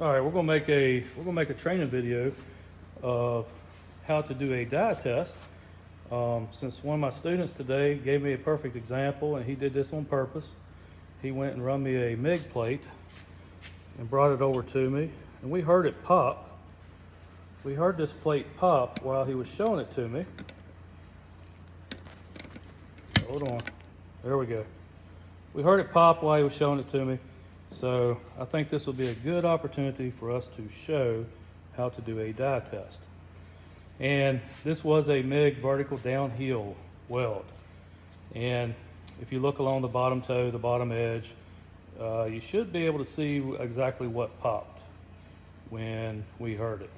All right, we're gonna make a training video of how to do a dye test. Since one of my students today gave me a perfect example, and he did this on purpose. He went and run me a MIG plate and brought it over to me, and we heard it pop. We heard this plate pop while he was showing it to me. Hold on, there we go. We heard it pop while he was showing it to me. So I think this will be a good opportunity for us to show how to do a dye test. And this was a MIG vertical downhill weld. And if you look along the bottom toe, the bottom edge, you should be able to see exactly what popped when we heard it.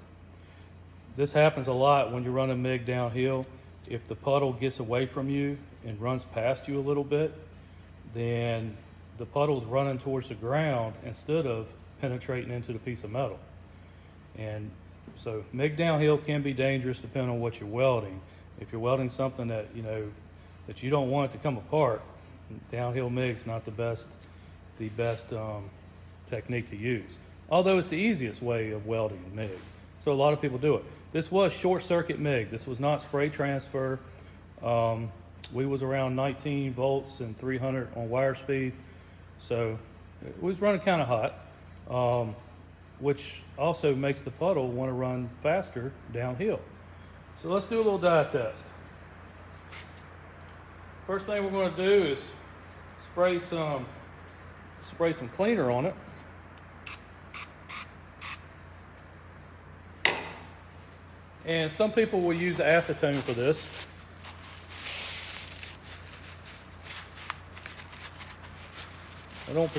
This happens a lot when you run a MIG downhill. If the puddle gets away from you and runs past you a little bit, then the puddle's running towards the ground instead of penetrating into the piece of metal. And so MIG downhill can be dangerous depending on what you're welding. If you're welding something that you don't want it to come apart, downhill MIG's not the best technique to use. Although it's the easiest way of welding MIG. So a lot of people do it. This was short circuit MIG. This was not spray transfer. We was around 19 volts and 300 on wire speed. So it was running kind of hot, which also makes the puddle want to run faster downhill. So let's do a little dye test. First thing we're going to do is spray some cleaner on it. And some people will use acetone for this. I don't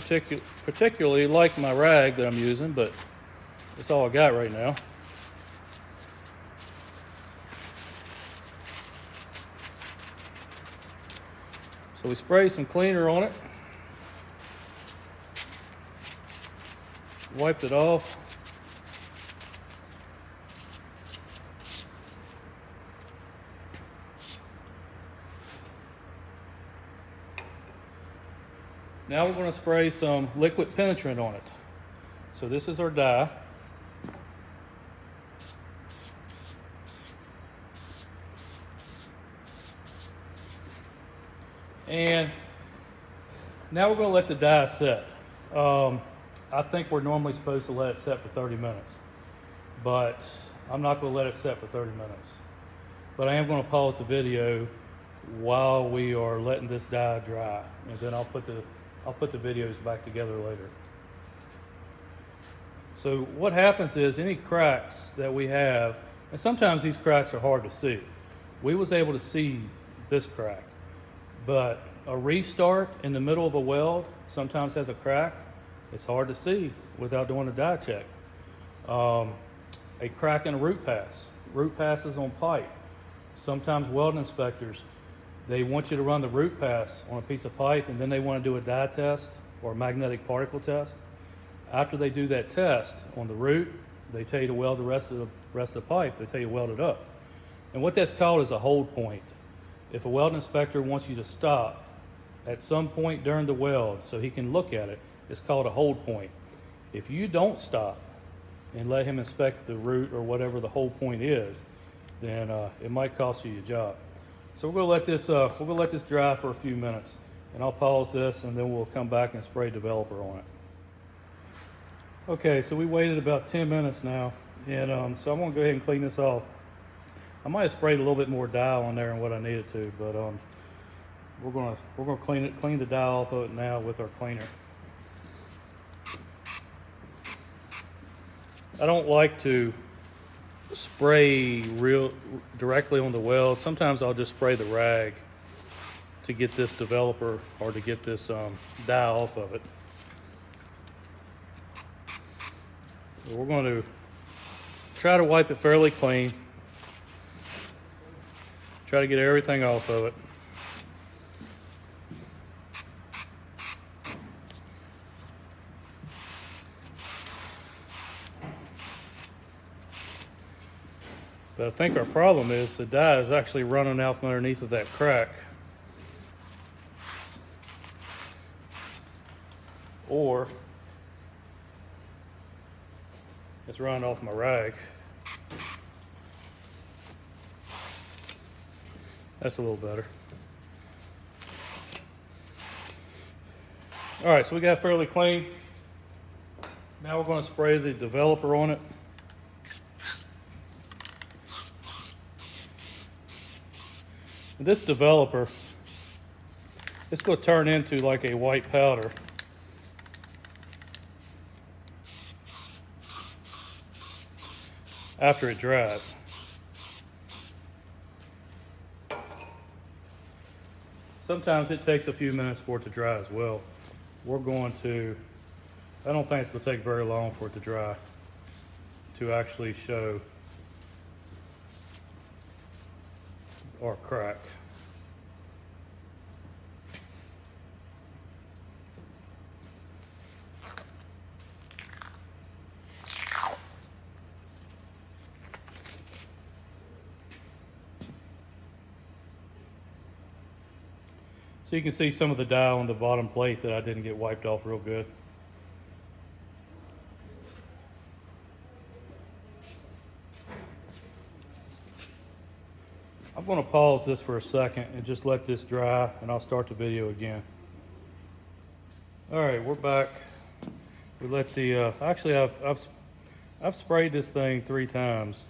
particularly like my rag that I'm using, but it's all I got right now. So we spray some cleaner on it. Wiped it off. Now we're going to spray some liquid penetrant on it. So this is our dye. And now we're going to let the dye set. I think we're normally supposed to let it set for 30 minutes, but I'm not going to let it set for 30 minutes. But I am going to pause the video while we are letting this dye dry, and then I'll put the videos back together later. So what happens is any cracks that we have, and sometimes these cracks are hard to see. We was able to see this crack, but a restart in the middle of a weld sometimes has a crack. It's hard to see without doing a dye check. A crack in a root passes on pipe. Sometimes weld inspectors, they want you to run the root pass on a piece of pipe, and then they want to do a dye test or a magnetic particle test. After they do that test on the root, they tell you to weld the rest of the pipe. They tell you to weld it up. And what that's called is a hold point. If a weld inspector wants you to stop at some point during the weld so he can look at it, it's called a hold point. If you don't stop and let him inspect the root or whatever the hold point is, then it might cost you your job. So we're going to let this dry for a few minutes, and I'll pause this, and then we'll come back and spray developer on it. Okay, so we waited about 10 minutes now, and so I'm going to go ahead and clean this off. I might have sprayed a little bit more dye on there than what I needed to, but we're going to clean the dye off of it now with our cleaner. I don't like to spray directly on the weld. Sometimes I'll just spray the rag to get this developer or to get this dye off of it. So we're going to try to wipe it fairly clean. Try to get everything off of it. But I think our problem is the dye is actually running out from underneath of that crack. Or It's running off my rag. That's a little better. All right, so we got fairly clean. Now we're going to spray the developer on it. This developer, it's going to turn into like a white powder. After it dries. Sometimes it takes a few minutes for it to dry as well. We're going to, I don't think it's going to take very long for it to dry to actually show our crack. So you can see some of the dye on the bottom plate that I didn't get wiped off real good. I'm going to pause this for a second and just let this dry, and I'll start the video again. All right, we're back. We let the actually I've sprayed this thing 3 times.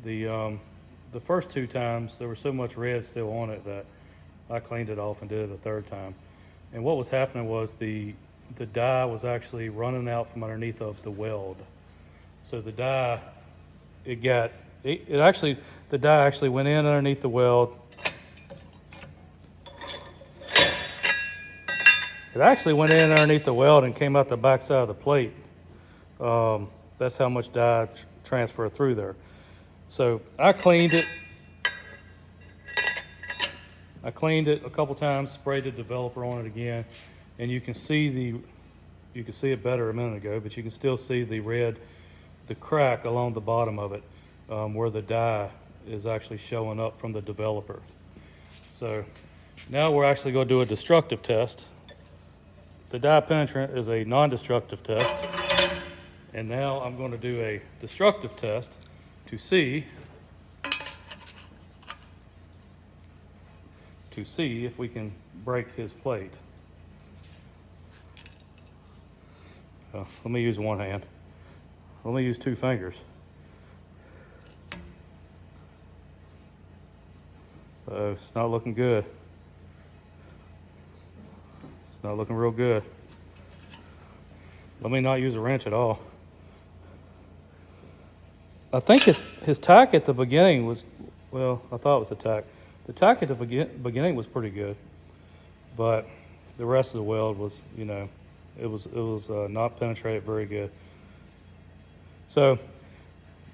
The first 2 times there was so much red still on it that I cleaned it off and did it a 3rd time. And what was happening was the dye was actually running out from underneath of the weld. So the dye, the dye actually went in underneath the weld. It actually went in underneath the weld and came out the back side of the plate. That's how much dye transferred through there. So I cleaned it. I cleaned it a couple times, sprayed the developer on it again, and you can see it better a minute ago, but you can still see the crack along the bottom of it, where the dye is actually showing up from the developer. So now we're actually going to do a destructive test. The dye penetrant is a non-destructive test, and now I'm going to do a destructive test to see if we can break his plate. Let me use one hand. Let me use 2 fingers. It's not looking good. It's not looking real good. Let me not use a wrench at all. I think his tack at the beginning was, well, I thought it was the tack. The tack at the beginning was pretty good, but the rest of the weld was, it was not penetrated very good. So,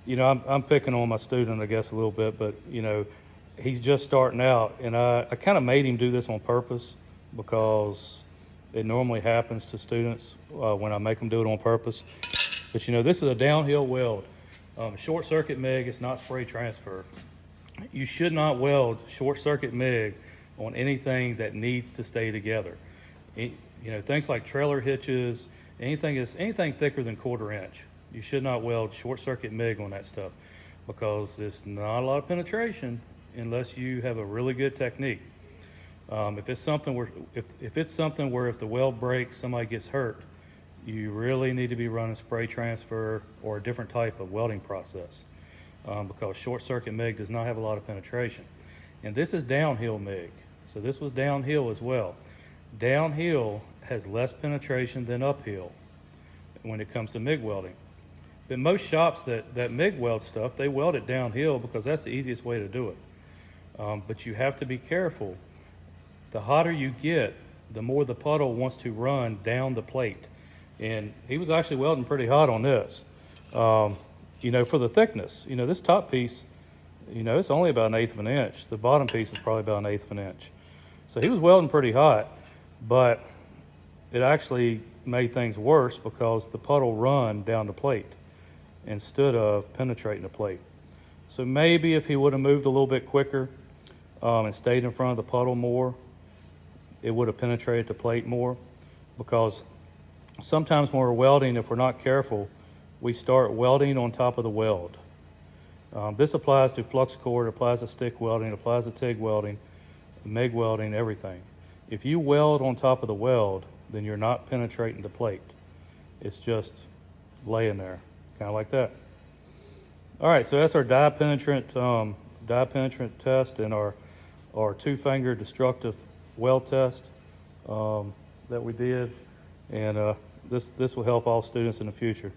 I'm picking on my student, I guess, a little bit, but, he's just starting out, and I kind of made him do this on purpose because it normally happens to students when I make them do it on purpose. But, this is a downhill weld. Short circuit MIG is not spray transfer. You should not weld short circuit MIG on anything that needs to stay together. Things like trailer hitches, anything thicker than 1/4 inch. You should not weld short circuit MIG on that stuff because there's not a lot of penetration unless you have a really good technique. If it's something where if the weld breaks, somebody gets hurt, you really need to be running spray transfer or a different type of welding process. Because short circuit MIG does not have a lot of penetration. And this is downhill MIG, so this was downhill as well. Downhill has less penetration than uphill when it comes to MIG welding. But most shops that MIG weld stuff, they weld it downhill because that's the easiest way to do it. But you have to be careful. The hotter you get, the more the puddle wants to run down the plate. And he was actually welding pretty hot on this. For the thickness, this top piece, it's only about 1/8 of an inch. The bottom piece is probably about 1/8 of an inch. So he was welding pretty hot, but it actually made things worse because the puddle run down the plate instead of penetrating the plate. So maybe if he would have moved a little bit quicker and stayed in front of the puddle more, it would have penetrated the plate more, because sometimes when we're welding, if we're not careful, we start welding on top of the weld. This applies to flux core, it applies to stick welding, it applies to TIG welding, MIG welding, everything. If you weld on top of the weld, then you're not penetrating the plate. It's just laying there, kind of like that. All right, so that's our dye penetrant test and our two-finger destructive weld test that we did, and this will help all students in the future.